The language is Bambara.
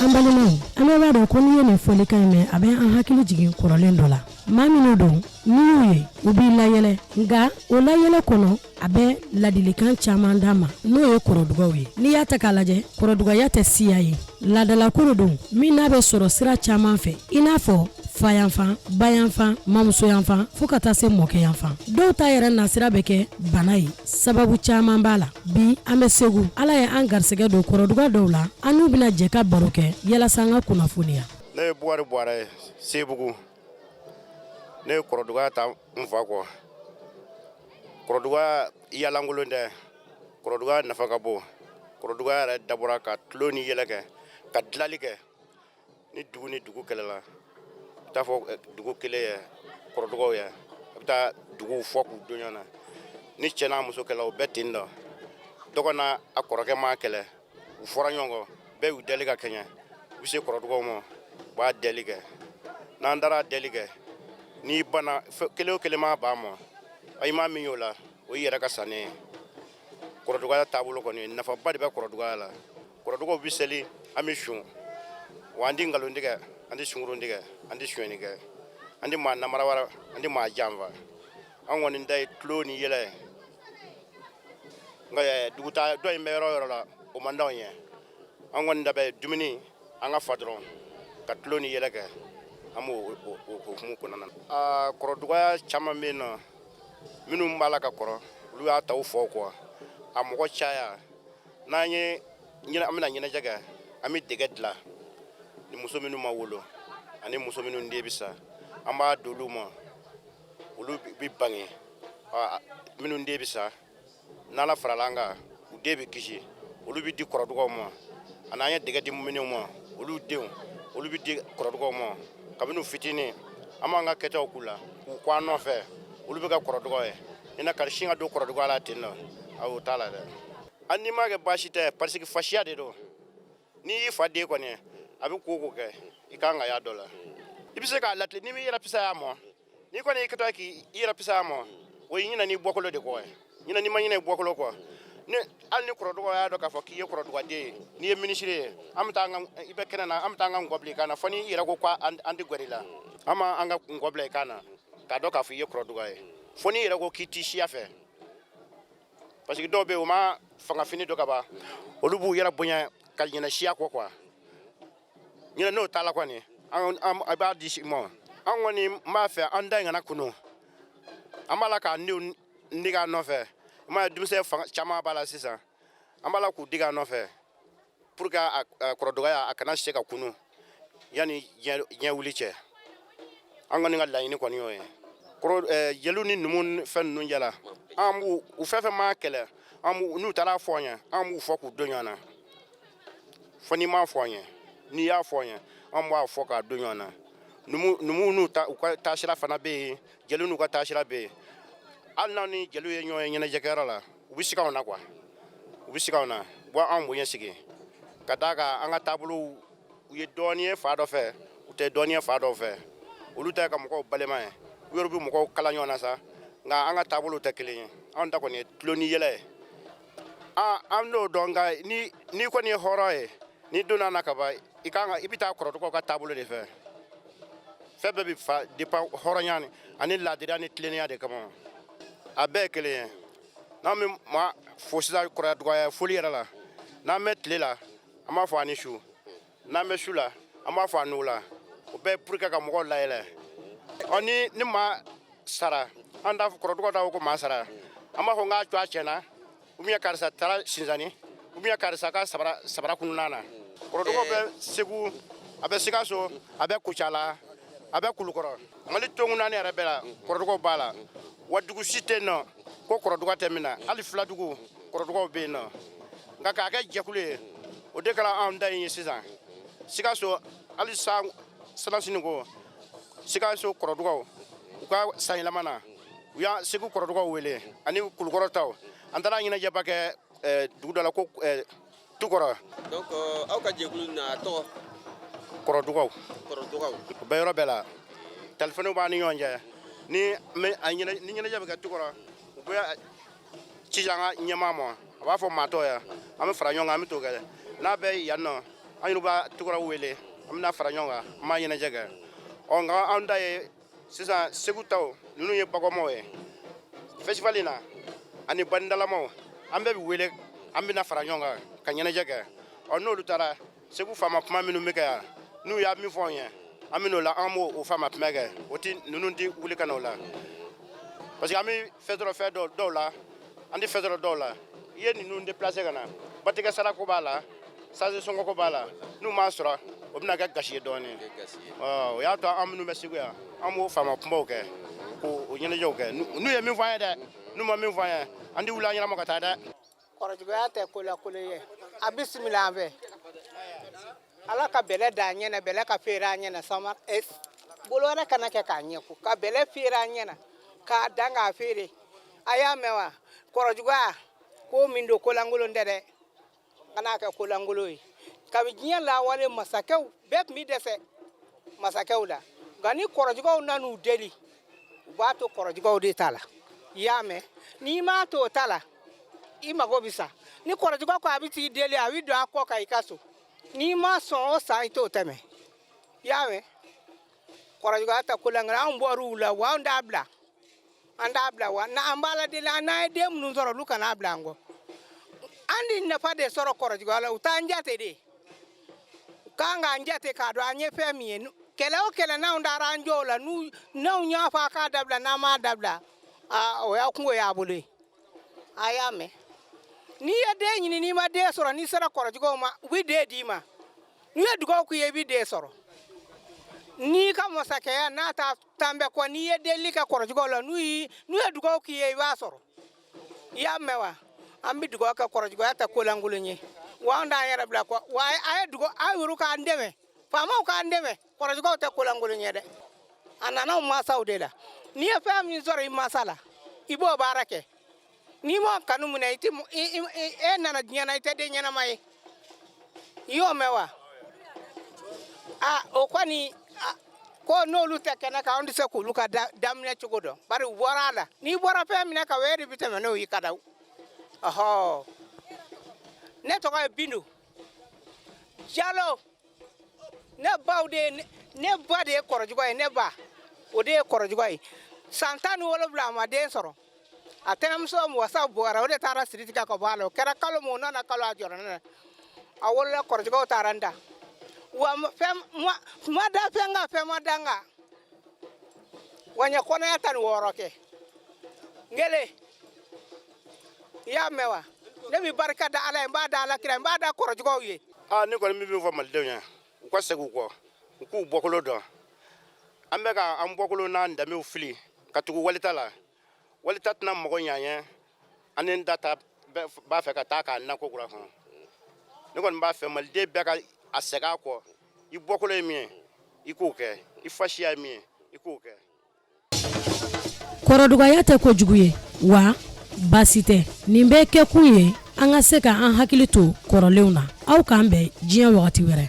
An balimaw an bɛ b'a dɔn ko n'i ye nin fɔlikan in mɛn a bɛ an hakili jigin kɔrɔlen dɔ la maa minnu don n'i y'u ye u b'i layɛlɛ nka o layɛlɛ kɔnɔ a bɛ ladilikan caman d'a ma n'o ye kɔrɔdugaw ye n'i y'a ta k'a lajɛ kɔrɔdugaya tɛ siya ye ladalakoro don min n'a bɛ sɔrɔ sira caman fɛ i n'a fɔ fa yanfan ba yanfan mamuso yanfan fo ka taa se mɔkɛ yanfan dɔw ta yɛrɛ nasira bɛ kɛ bana ye sababu caman b'a la bi an bɛ segu ala ye an garisɛgɛ don kɔrɔduga dɔw la an n'u bɛna jɛ ka baro kɛ yalasa an ka kunnafoniya ne ye buwari sebugu ne ye kɔrɔduga ta n fa kɔ kɔrɔduga yalankolon tɛ kɔrɔduga nafa ka bon kɔrɔduga yɛrɛ dabɔra ka tulo ni yɛlɛ kɛ ka dilali kɛ ni dugu kɛlɛla t'a fɔ dugu kelen ye kɔrɔdugaw ye a bɛ taa duguw fɔ k'u don ɲɔgɔn na ni cɛ n'a muso kɛlɛ o bɛɛ ten dɔ dɔgɔ n'a a kɔrɔkɛ ma kɛlɛ u fɔra ɲɔgɔn kɔ bɛɛ y'u deli ka kɛɲɛ u bɛ se kɔrɔdugaw ma u b'a deli kɛ n'an taara deli kɛ n'i bana kelen o kelen m'a ban ma i m'a min y'o la o y'i yɛrɛ ka sanni ye kɔrɔdugaya taabolo kɔni nafaba de bɛ kɔrɔdugaya la kɔrɔdugaw bɛ seli an bɛ sun wa an tɛ nkalon tigɛ an tɛ sunkurun tigɛ an tɛ sonyɛni kɛ an tɛ maa namara wɛrɛ an tɛ maa janfa an kɔni ta ye tulo ni yɛlɛ nka dugutaa dɔ in bɛ yɔrɔ o yɔrɔ la o man d'anw ye an kɔni da bɛ dumuni an ka fa dɔrɔn ka tulo ni yɛlɛ kɛ an b'o hukumu kɔnɔna na kɔrɔdugaya caman bɛ yen nɔ minnu b'a la ka kɔrɔ olu y'a ta u fɔ kɔ a mɔgɔ caya n'an ye an bɛna ɲɛnajɛ kɛ an bɛ dɛgɛ dilan ni muso minnu ma wolo ani muso minnu den bɛ sa an b'a di olu ma olu bɛ bange minnu den bɛ sa n'ala farala an kan u den bɛ kisi olu bɛ di kɔrɔdugaw ma ani an ye dɛgɛ di minnu ma olu denw olu bɛ di kɔrɔdugaw ma kabini fitinin an b'an ka kɛtaw k'u la k'u kɔ an nɔfɛ olu bɛ ka kɔrɔdugaw ye i na ka sin ka don kɔrɔdugaw la ten nɔ o t'a la dɛ an n'i ma kɛ baasi tɛ parce que fasiya de don n'i y'i fa den kɔni a bɛ ko kɛ i kan ka y'a dɔ la i bɛ se k'a latilen n'i m'i yɛrɛ pisaya ma n'i kɔni y'i kɛtɔ k'i yɛrɛ pisaya ma o ye ɲinɛ n'i bɔkolo de kɔ ye ɲinɛ n'i ma ɲinɛ i bɔkolo kɔ hali ni kɔrɔdugaw y'a dɔn k'a fɔ k'i ye kɔrɔdugaden ye n'i ye minisiri ye an bɛ taa i bɛ kɛnɛ na an bɛ taa an ka ngɔ bila i kan na fo n'i yɛrɛ ko k'an tɛ gɛrɛ i la an b'an ka ngɔ bila i kan na k'a dɔn k'a fɔ i ye kɔrɔduga ye fo n'i yɛrɛ ko k'i t'i siya fɛ parce que dɔw bɛ yen u ma fangafini dɔ ka ban olu b'u yɛrɛ bonya ka ɲinɛ siya kɔ quoi ɲinɛ n'o t'a la kɔni a b'a di ma an kɔni n b'a fɛ an da in kana kunu an b'a la k'a denw digi an nɔfɛ i m'a ye denmisɛn caman b'a la sisan an b'a la k'u digi an nɔfɛ pour que a kɔrɔdugaya a kana se ka kunu yanni diɲɛ wuli cɛ an kɔni ka laɲini kɔni y'o ye jeliw ni numu fɛn ninnu jala an b'u u fɛn fɛn ma kɛlɛ n'u taara fɔ an ye an b'u fɔ k'u don ɲɔgɔn na fo n'i m'a fɔ an ye n'i y'a fɔ an ye an b'a fɔ k'a don ɲɔgɔn na numu n'u u ka taasira fana bɛ yen jeliw n'u ka taasira bɛ yen hali n'an ni jeliw ye ɲɔgɔn ye ɲɛnajɛkɛyɔrɔ la u bɛ sigi anw na quoi u bɛ sigi anw na u b'an bonya sigi ka d'a kan an ka taabolow u ye dɔɔnin ye fa dɔ fɛ u tɛ dɔɔnin ye fa dɔw fɛ olu ta ye ka mɔgɔw balima ye u yɛrɛ bɛ mɔgɔw kala ɲɔgɔn na sa nka an ka taabolow tɛ kelen ye anw ta kɔni ye tulo ni yɛlɛ ye an n'o dɔn nka n'i kɔni ye hɔrɔn ye n'i donna na ka ban i bɛ taa kɔrɔdugaw ka taabolo de fɛ fɛn bɛɛ bɛ fa depuis hɔrɔnya ani laadiriya ni tilennenya de kama a bɛɛ ye kelen ye n'an bɛ maa fo sisan kɔrɔdugaya foli yɛrɛ la n'an bɛ tile la an b'a fɔ a ni su n'an bɛ su la an b'a fɔ a n'u la o bɛɛ pour que ka mɔgɔw layɛlɛ ni maa sara an t'a fɔ kɔrɔdugaw t'a fɔ ko maa sara an b'a fɔ n k'a to a cɛna ou bien karisa taara sinzanni ou bien karisa ka sabara kununna na kɔrɔdugaw bɛ segu a bɛ sikaso a bɛ kucala a bɛ kulukɔrɔ mali tongu naani yɛrɛ bɛɛ la kɔrɔdugaw b'a la wa dugu si tɛ yen nɔ ko kɔrɔduga tɛ min na hali filadugu kɔrɔdugaw bɛ yen nɔ nka k'a kɛ jɛkulu ye o de kɛra anw da in ye sisan sikaso hali sanasini ko sikaso kɔrɔdugaw u ka san yɛlɛma na u y'a segu kɔrɔdugaw wele ani kulukɔrɔ taw an taara ɲɛnajɛba kɛ dugu dɔ la ko tukɔrɔ donc aw ka jɛkulu na tɔgɔ kɔrɔdugaw o bɛɛ yɔrɔ bɛɛ la telefɔniw b'an ni ɲɔgɔn cɛ ni ɲɛnajɛ bɛ kɛ tukɔrɔ u bɛ ci an ka ɲɛmaa ma a b'a fɔ maatɔ ye an bɛ fara ɲɔgɔn kan an bɛ t'o kɛ n'a bɛ yan nɔ an yɛrɛ b'a tugura wele an bɛna fara ɲɔgɔn kan an b'a ɲɛnajɛ kɛ nka anw ta ye sisan Segou taw ninnu ye bagɔmaw ye festival in na ani bandalamaw an bɛɛ bɛ wele an bɛna fara ɲɔgɔn kan ka ɲɛnajɛ kɛ n'olu taara Segou faama kuma minnu bɛ kɛ yan n'u y'a min fɔ an ye an bɛ n'o la an b'o faama kuma kɛ o tɛ ninnu tɛ wuli ka na o la parce que an bɛ fɛn sɔrɔ fɛn dɔw la an tɛ fɛn sɔrɔ dɔw la i ye ninnu déplacer ka na batigɛ sarako b'a la sanji sɔngɔko b'a la n'u m'a sɔrɔ o bɛna kɛ gasi ye dɔɔnin o y'a to an minnu bɛ Segou yan an b'o faama kumaw kɛ k'o ɲɛnajɛw kɛ n'u ye min fɔ an ye dɛ n'u ma min fɔ an ye an tɛ wuli an ɲɛnama ka taa dɛ. Kôrêdugaw tɛ kolakolo ye a bisimila an fɛ ala ka bɛlɛ da an ɲɛna bɛlɛ ka feere an ɲɛna sama bolo wɛrɛ kana kɛ k'a ɲɛko ka bɛlɛ feere an ɲɛna k'a dan k'a feere a y'a mɛn wa Kôrêdugaw ko min don kolankolon tɛ dɛ kana kɛ kolankolon ye kabi diɲɛ lawale masakɛw bɛɛ tun bɛ dɛsɛ masakɛw la nka ni Kôrêdugaw nan'u deli u b'a to Kôrêdugaw de ta la i y'a mɛn n'i m'a to o ta la i mago bɛ sa ni Kôrêdugaw ko a bɛ t'i deli a bɛ don a kɔ kan i ka so n'i ma sɔn o san i t'o tɛmɛ i y'a mɛn Kôrêdugaw ta kolankolon anw bɔr'u la wa an t'a bila wa n'an b'a la deli n'an ye den minnu sɔrɔ olu kana bila an kɔ an de nafa de sɔrɔ Kôrêdugaw la u t'an jate de u kan k'an jate k'a dɔn an ye fɛn min ye kɛlɛ o kɛlɛ n'anw taara an jɔ o la n'anw y'a fɔ a k'a dabila n'an m'a dabila o y'a kungo y'a bolo ye a y'a mɛn n'i ye den ɲini n'i ma den sɔrɔ n'i sera Kôrêdugaw ma u bɛ den d'i ma n'u ye dugawu k'i ye i bɛ den sɔrɔ n'i ka masakɛya n'a ta tan bɛɛ kɔ n'i ye deli kɛ Kôrêdugaw la n'u ye dugawu k'i ye i b'a sɔrɔ i y'a mɛn wa an bɛ dugawu kɛ Kôrêdugaw ta kolankolon ye wa an t'an yɛrɛ bila kɔ wa a ye dugawu a yɛrɛ k'an dɛmɛ faamaw k'an dɛmɛ Kôrêdugaw tɛ kolankolon ye dɛ a nana mansaw de la n'i ye fɛn min sɔrɔ i mansa la i b'o baara kɛ n'i m'o kanu minɛ e nana diɲɛ na i tɛ den ɲɛnama ye i y'o mɛn wa o kɔni ko n'olu tɛ kɛnɛ kan anw tɛ se k'olu ka daminɛ cogo dɔn bari u bɔra a la n'i bɔra fɛn minɛ kan o ye de bɛ tɛmɛ n'o y'i ka da ɔhɔ ne tɔgɔ ye Bindu Jalo ne ba de ye Kôrêdugaw ye ne ba o de ye Kôrêdugaw ye san 17 a ma den sɔrɔ a tɛnɛmuso wasa bɔra o de taara siri tigɛ ka bɔ a la o kɛra kalo min o nana kalo a jɔra ne na a wolola Kôrêdugaw taara n da wa ma da fɛn ma da n kan wa n ye kɔnɔya 16 kɛ ngele i y'a mɛn wa ne bɛ barika da Ala ye n b'a da Ala kira n b'a da Kôrêdugaw ye ne kɔni bɛ min fɔ malidenw ye u ka segin u kɔ u k'u bɔkolo dɔn an bɛ ka an bɔkolo n'an danbew fili ka tugu walita la walita tɛna mɔgɔ ɲɛ an ye an ni n da ta b'a fɛ ka taa k'a nakɔ kura kɔnɔ ne kɔni b'a fɛ maliden bɛɛ ka a segin a kɔ i bɔkolo ye min ye i k'o kɛ i fasiya ye min ye i k'o kɛ. Kôrêdugaya tɛ kojugu ye wa baasi tɛ nin bɛɛ kɛ kun ye an ka se ka an hakili to kɔrɔlenw na aw k'an bɛn diɲɛ wagati wɛrɛ.